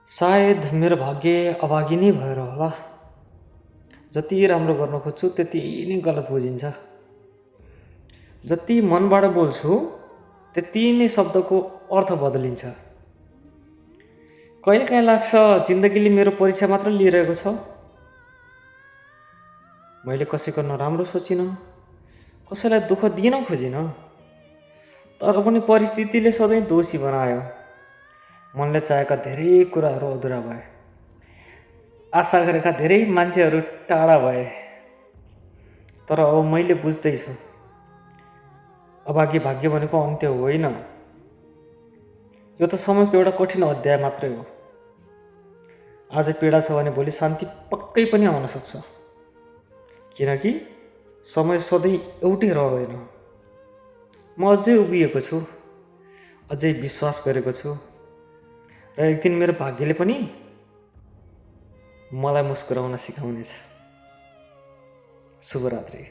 सायद मेरो भाग्य अभागी नै भएर होला। जति राम्रो गर्न खोज्छु त्यति नै गलत बुझिन्छ। जति मनबाट बोल्छु त्यति नै शब्दको अर्थ बदलिन्छ। कहिलेकाहीँ लाग्छ जिन्दगीले मेरो परीक्षा मात्र लिइरहेको छ। मैले कसैको नराम्रो सोचिनँ, कसैलाई दुःख दिन खोजिनँ, तर पनि परिस्थितिले सधैँ दोषी बनायो। मनले चाहेका धेरै कुराहरू अधुरा भए, आशा गरेका धेरै मान्छेहरू टाढा भए। तर अब मैले बुझ्दैछु, अभागी भाग्य भनेको अन्त्य होइन, यो त समयको एउटा कठिन अध्याय मात्रै हो। आज पीडा छ भने भोलि शान्ति पक्कै पनि आउन सक्छ, किनकि समय सधैँ एउटै रहँदैन। म अझै उभिएको छु, अझै विश्वास गरेको छु, र एक दिन मेरो भाग्यले पनि मलाई मुस्कुराउन सिकाउनेछ। शुभरात्रि।